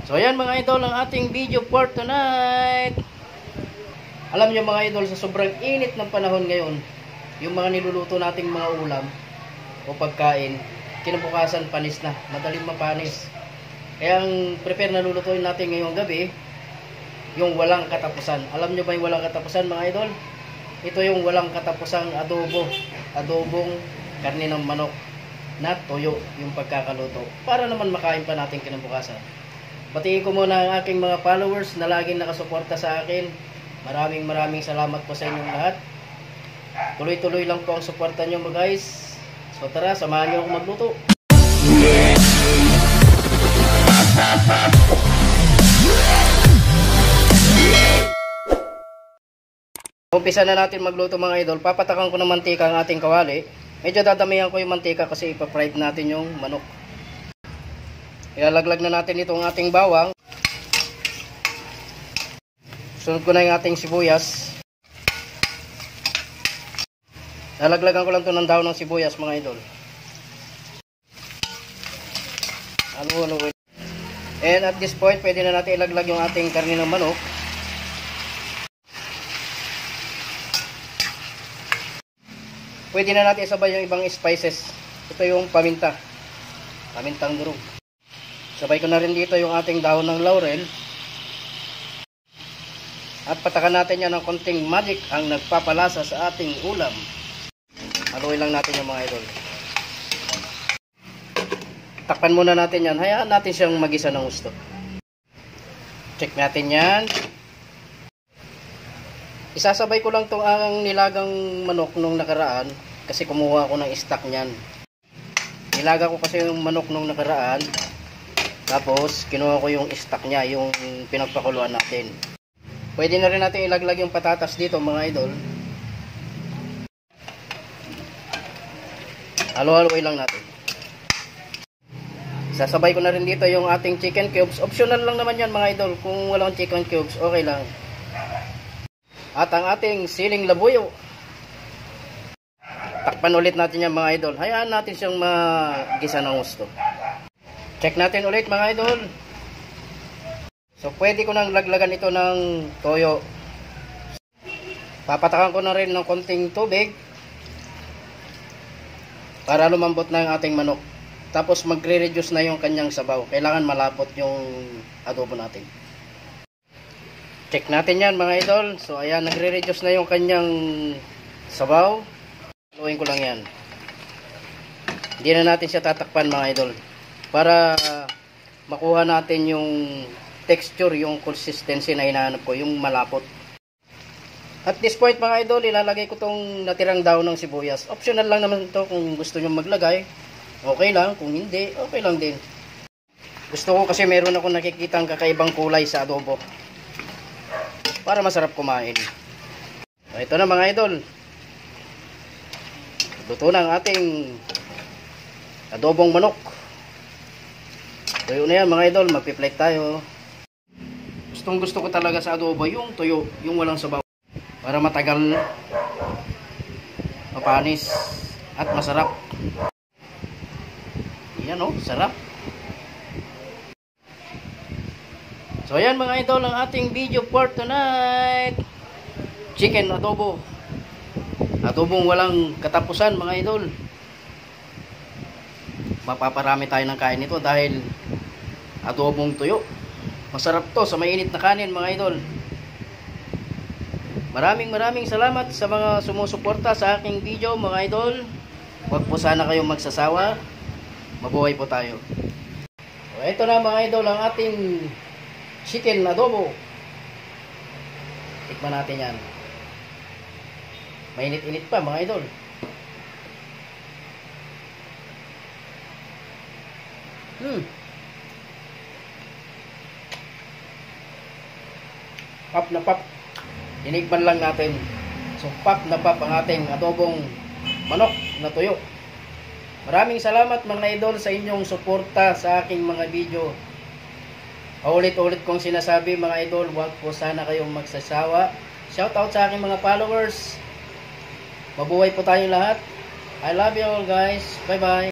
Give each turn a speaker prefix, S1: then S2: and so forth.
S1: So ayan mga idol, ang ating video for tonight. Alam nyo mga idol, sa sobrang init ng panahon ngayon, yung mga niluluto nating mga ulam o pagkain, kinabukasan panis na, madaling mapanis. Kaya ang prepare na lulutuin natin ngayong gabi, yung walang katapusan. Alam nyo ba yung walang katapusan mga idol? Ito yung walang katapusang adobong karne ng manok na toyo yung pagkakaluto, para naman makain pa natin kinabukasan. Batiin ko muna ang aking mga followers na laging nakasuporta sa akin. Maraming salamat po sa inyong lahat. Tuloy-tuloy lang po ang suporta nyo mga guys. So tara, samahan nyo ako magluto. Umpisa na natin magluto mga idol. Papatakan ko ng mantika ang ating kawali. Medyo dadamihan ko yung mantika kasi ipa-fried natin yung manok. Ilalaglag na natin itong ating bawang. Sunod ko na yung ating sibuyas. Lalaglagan ko lang ito ng daon ng sibuyas mga idol. Halo-halo. And at this point, pwede na natin ilaglag yung ating karne ng manok. Pwede na natin isabay yung ibang spices. Ito yung paminta. Pamintang durog. Sabay ko na rin dito yung ating dahon ng laurel. At patakan natin yan ng konting magic ang nagpapalasa sa ating ulam. Haluin lang natin yung mga idol. Takpan muna natin yan. Hayaan natin siyang magisa ng gusto. Check natin yan. Isasabay ko lang itong ang nilagang manok nung nakaraan kasi kumuha ako ng stock niyan. Nilaga ko kasi yung manok nung nakaraan. Tapos, kinuha ko yung stock niya, yung pinagpakuluan natin. Pwede na rin natin ilaglag yung patatas dito mga idol. Halo-haloy lang natin. Sasabay ko na rin dito yung ating chicken cubes. Optional lang naman yan mga idol. Kung walang chicken cubes, okay lang. At ang ating siling labuyo. Takpan ulit natin yan mga idol. Hayaan natin siyang magisa ng gusto. Check natin ulit mga idol. So pwede ko nang laglagan ito ng toyo. Papatakan ko na rin ng konting tubig para lumambot na yung ating manok. Tapos magre-reduce na yung kanyang sabaw. Kailangan malapot yung adobo natin. Check natin yan mga idol. So ayan, nagre-reduce na yung kanyang sabaw. Haluin ko lang yan. Hindi na natin siya tatakpan mga idol, para makuha natin yung texture, yung consistency na hinahanap ko, yung malapot. At this point mga idol, ilalagay ko tong natirang daon ng sibuyas. Optional lang naman ito kung gusto nyo maglagay. Okay lang, kung hindi, okay lang din. Gusto ko kasi meron ako nakikitang kakaibang kulay sa adobo, para masarap kumain. So, ito na mga idol. Luto na ang ating adobong manok. Tuyo na yan mga idol, magpi-plate tayo. Gustong gusto ko talaga sa adobo yung tuyo, yung walang sabaw, para matagal, mapanis at masarap. Yan o, sarap. So ayan mga idol, ang ating video for tonight. Chicken adobo. Adobong walang katapusan mga idol. Mapaparami tayo ng kain nito dahil adobong tuyo. Masarap to sa mainit na kanin mga idol. Maraming salamat sa mga sumusuporta sa aking video mga idol. Huwag po sana kayong magsasawa. Mabuhay po tayo. So, ito na mga idol ang ating chicken adobo. Tikman natin yan. Mainit-init pa mga idol. Pop na pop. Tinikman lang natin. So pop na pop ang ating adobong manok na tuyo. Maraming salamat mga idol sa inyong suporta sa aking mga video. Ulit-ulit kong sinasabi mga idol, huwag po sana kayong magsasawa. Shout out sa aking mga followers. Mabuhay po tayong lahat. I love you all guys. Bye bye.